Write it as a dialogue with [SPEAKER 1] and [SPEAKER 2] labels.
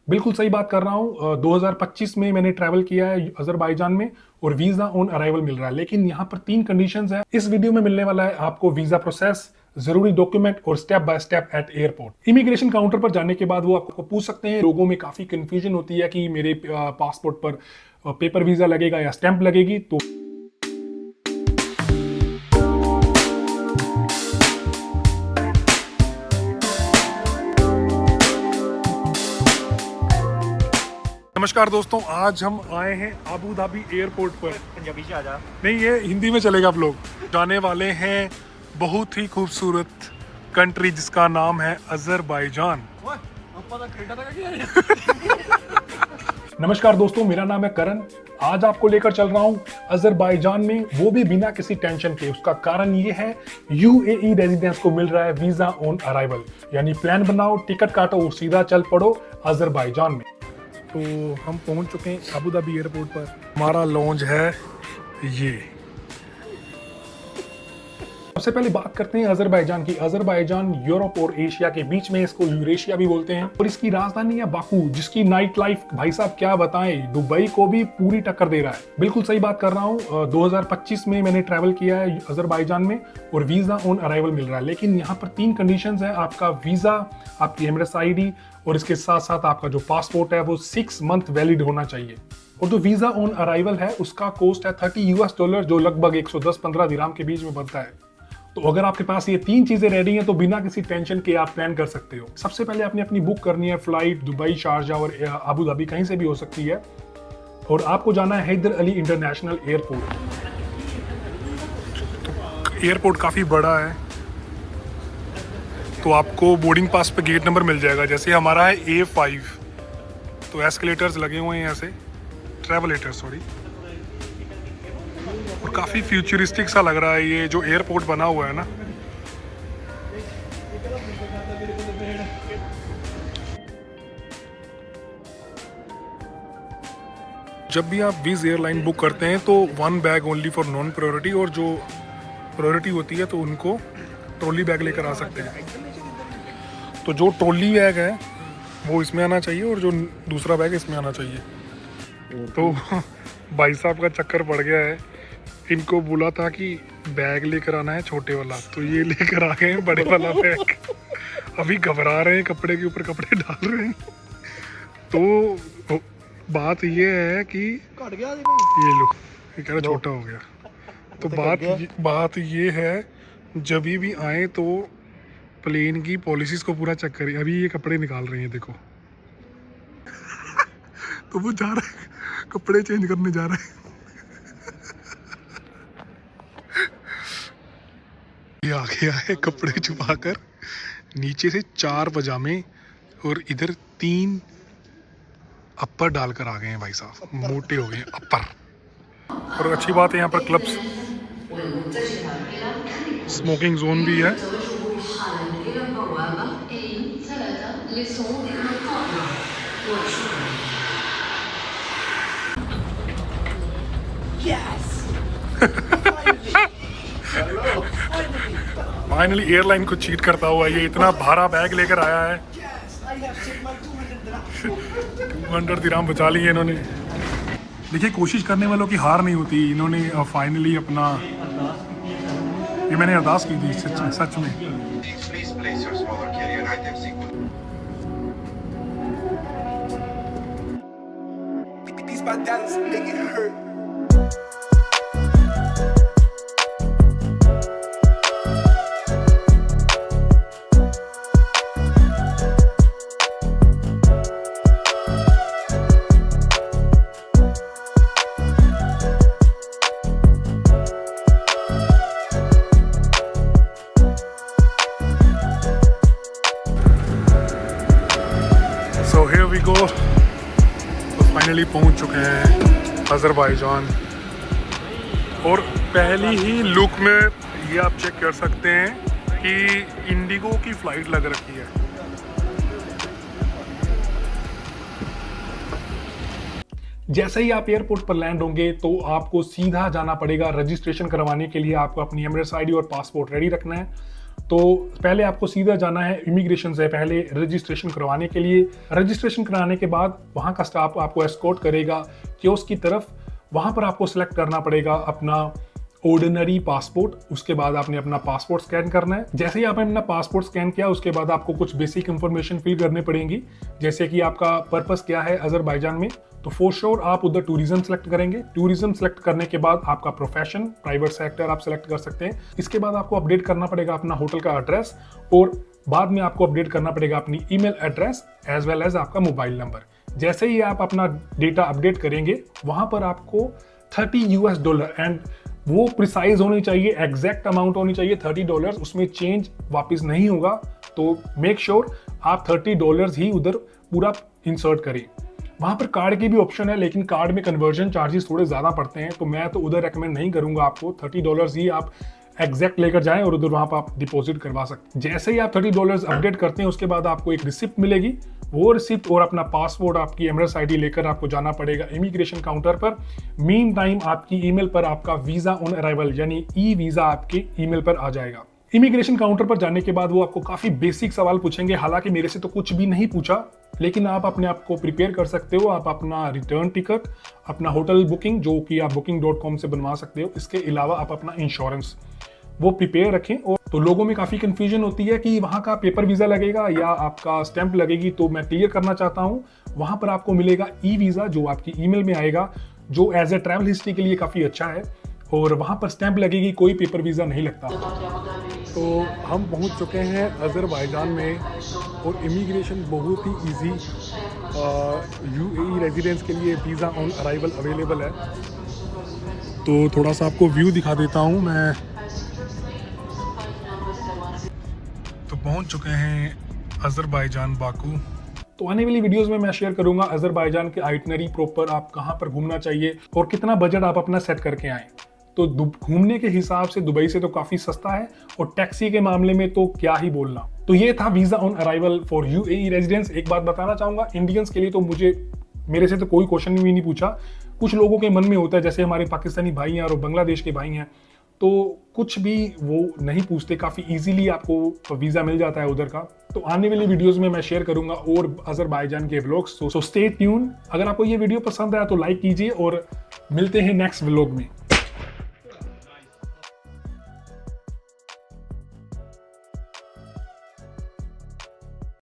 [SPEAKER 1] बिल्कुल सही बात कर रहा हूँ। 2025 में मैंने ट्रैवल किया है अजरबैजान में और वीजा ऑन अराइवल मिल रहा है, लेकिन यहाँ पर 3 कंडीशंस है। इस वीडियो में मिलने वाला है आपको वीजा प्रोसेस, जरूरी डॉक्यूमेंट और step by step at airport. Immigration counter पर जाने के बाद वो आपको पूछ सकते हैं। लोगों में काफी कंफ्यूजन होती है कि मेरे पासपोर्ट पर पेपर वीजा लगेगा या स्टैंप लगेगी। तो नमस्कार दोस्तों, आज हम आए हैं अबू धाबी एयरपोर्ट पर।
[SPEAKER 2] पंजाबी से आजा।
[SPEAKER 1] नहीं, ये हिंदी में चलेगा। आप लोग जाने वाले हैं बहुत ही खूबसूरत कंट्री जिसका नाम है अजरबैजान। नमस्कार दोस्तों, मेरा नाम है करण। आज आपको लेकर चल रहा हूं अजरबैजान में, वो भी बिना किसी टेंशन के। उसका कारण ये है, यूएई रेजिडेंस को मिल रहा है वीजा ऑन अराइवल, यानी प्लान बनाओ, टिकट काटो और सीधा चल पड़ो अजरबैजान में। तो हम पहुंच चुके हैं अबू धाबी एयरपोर्ट पर। हमारा लॉन्च है ये। सबसे पहले बात करते हैं अजरबैजान की। अजरबैजान यूरोप और एशिया के बीच में, इसको यूरेशिया भी बोलते हैं, और इसकी राजधानी है बाकू, जिसकी नाइट लाइफ भाई साहब क्या बताएं, दुबई को भी पूरी टक्कर दे रहा है। बिल्कुल सही बात कर रहा हूँ। 2025 में मैंने ट्रैवल किया है अजरबैजान में और वीजा ऑन अराइवल मिल रहा है, लेकिन यहाँ पर 3 कंडीशंस है। आपका वीजा, आपकी एमिरेट्स आईडी और इसके साथ साथ आपका जो पासपोर्ट है वो 6 मंथ वैलिड होना चाहिए। और जो वीजा ऑन अराइवल है उसका कॉस्ट है $30, जो लगभग 110-15 दिरहम के बीच में बनता है। तो अगर आपके पास ये 3 चीजें रेडी हैं तो बिना किसी टेंशन के आप प्लान कर सकते हो। सबसे पहले आपने अपनी बुक करनी है फ्लाइट, दुबई, शारजा और अबू धाबी, कहीं से भी हो सकती है। और आपको जाना है हैदर अली इंटरनेशनल एयरपोर्ट। तो एयरपोर्ट काफी बड़ा है, तो आपको बोर्डिंग पास पे गेट नंबर मिल जाएगा। जैसे हमारा है A5, तो एस्केलेटर्स लगे हुए हैं ऐसे, ट्रेवलेटर्स सॉरी, और काफ़ी फ्यूचरिस्टिक सा लग रहा है ये जो एयरपोर्ट बना हुआ है ना। जब भी आप विज एयरलाइन बुक करते हैं तो 1 bag only for non priority, और जो प्रायोरिटी होती है तो उनको ट्रॉली बैग लेकर आ सकते हैं। तो जो ट्रॉली बैग है वो इसमें आना चाहिए और जो दूसरा बैग इसमें आना चाहिए। तो भाई साहब का चक्कर पड़ गया है। इनको बोला था कि बैग लेकर आना है छोटे वाला, तो ये लेकर आ गए हैं बड़े वाला बैग। अभी घबरा रहे हैं, कपड़े के ऊपर कपड़े डाल रहे हैं। तो बात ये है कि ये लो, ये कह रहा छोटा हो गया। तो बात ये है, जब भी आए तो प्लेन की पॉलिसीज को पूरा चेक करिए। अभी ये कपड़े निकाल रहे हैं, देखो। तो वो जा रहे हैं, कपड़े चेंज करने जा रहे हैं। ये आ गया है कपड़े छुपाकर। नीचे से 4 पजामे और इधर 3 अपर डालकर आ गए हैं भाई साहब, मोटे हो गए हैं अपर। और अच्छी बात है, यहाँ पर क्लब्स, स्मोकिंग जोन भी है। फाइनली एयरलाइन को चीट करता हुआ ये इतना भारा बैग लेकर आया है। 200 दिरहम बचा लिए इन्होंने। देखिए, कोशिश करने वालों की हार नहीं होती। इन्होंने फाइनली अपना, ये मैंने अरदास की थी सच में। So here we go, तो फाइनली पहुंच चुके हैं अजरबैजान। और पहली ही लुक में ये आप चेक कर सकते हैं कि इंडिगो की फ्लाइट लग रखी है। जैसे ही आप एयरपोर्ट पर लैंड होंगे तो आपको सीधा जाना पड़ेगा रजिस्ट्रेशन करवाने के लिए। आपको अपनी एमिरेट्स आईडी और पासपोर्ट रेडी रखना है। तो पहले आपको सीधा जाना है इमिग्रेशन से पहले रजिस्ट्रेशन करवाने के लिए। रजिस्ट्रेशन कराने के बाद वहाँ का स्टाफ आपको एस्कॉर्ट करेगा कियोस्क की तरफ। वहाँ पर आपको सिलेक्ट करना पड़ेगा अपना ऑर्डिनरी पासपोर्ट। उसके बाद आपने अपना पासपोर्ट स्कैन करना है। जैसे ही आपने अपना पासपोर्ट स्कैन किया उसके बाद आपको कुछ बेसिक इंफॉर्मेशन फिल करनी पड़ेगी, जैसे कि आपका पर्पस क्या है अजरबैजान में। तो फॉर श्योर आप उधर टूरिज्म सेलेक्ट करेंगे। टूरिज्म सेलेक्ट करने के बाद आपका प्रोफेशन, प्राइवेट सेक्टर आप सेलेक्ट कर सकते हैं। इसके बाद आपको अपडेट करना पड़ेगा अपना होटल का एड्रेस और बाद में आपको अपडेट करना पड़ेगा अपनी email address as well as आपका मोबाइल नंबर। जैसे ही आप अपना डेटा अपडेट करेंगे वहां पर आपको $30 एंड वो प्रिसाइज होनी चाहिए, एग्जैक्ट अमाउंट होनी चाहिए $30, उसमें चेंज वापस नहीं होगा। तो मेक श्योर आप $30 ही उधर पूरा इंसर्ट करें। वहाँ पर कार्ड की भी ऑप्शन है, लेकिन कार्ड में कन्वर्जन चार्जेस थोड़े ज़्यादा पड़ते हैं, तो मैं तो उधर रेकमेंड नहीं करूँगा आपको। $30 ही आप एग्जैक्ट लेकर जाएं और उधर वहाँ पर आप डिपॉजिट करवा सकते हैं। जैसे ही आप $30 अपडेट करते हैं उसके बाद आपको एक रिसिप्ट मिलेगी। वो रिसिप्ट और अपना पासपोर्ट, आपकी एमरेस आईडी लेकर आपको जाना पड़ेगा इमिग्रेशन काउंटर पर। मीन टाइम आपकी ईमेल पर आपका वीज़ा ऑन अराइवल यानी ई वीज़ा आपके ईमेल पर आ जाएगा। इमिग्रेशन काउंटर पर जाने के बाद वो आपको काफ़ी बेसिक सवाल पूछेंगे। हालांकि मेरे से तो कुछ भी नहीं पूछा, लेकिन आप अपने आप को प्रिपेयर कर सकते हो। आप अपना रिटर्न टिकट, अपना होटल बुकिंग जो कि आप booking.com से बनवा सकते हो, इसके अलावा आप अपना इंश्योरेंस वो प्रिपेयर रखें। और तो लोगों में काफ़ी कंफ्यूजन होती है कि वहाँ का पेपर वीज़ा लगेगा या आपका स्टैंप लगेगी, तो मैं क्लियर करना चाहता हूँ वहाँ पर आपको मिलेगा ई वीज़ा जो आपकी ईमेल में आएगा, जो एज ए ट्रैवल हिस्ट्री के लिए काफ़ी अच्छा है। और वहाँ पर स्टैंप लगेगी, कोई पेपर वीज़ा नहीं लगता। तो हम पहुँच चुके हैं अजरबैजान में और इमिग्रेशन बहुत ही ईजी UAE रेजिडेंट्स के लिए वीज़ा ऑन अराइवल अवेलेबल है। तो थोड़ा सा आपको व्यू दिखा देता हूँ मैं। तो पहुँच चुके हैं अजरबैजान बाकू। तो आने वाली वीडियोस में मैं शेयर करूंगा अजरबैजान के आइटनरी प्रॉपर आप कहां पर घूमना चाहिए और कितना बजट आप अपना सेट करके आएँ। तो घूमने के हिसाब से दुबई से तो काफ़ी सस्ता है और टैक्सी के मामले में तो क्या ही बोलना। तो ये था visa on arrival for UAE residents. एक बात बताना चाहूँगा, इंडियंस के लिए तो मेरे से तो कोई क्वेश्चन भी नहीं पूछा। कुछ लोगों के मन में होता है, जैसे हमारे पाकिस्तानी भाई हैं और बांग्लादेश के भाई हैं, तो कुछ भी वो नहीं पूछते, काफ़ी इजीली आपको वीज़ा मिल जाता है उधर का। तो आने वाली वीडियोस में मैं शेयर करूंगा और अजरबैजान के व्लॉग्स। So stay tune. अगर आपको ये वीडियो पसंद आया तो लाइक कीजिए और मिलते हैं नेक्स्ट व्लॉग में।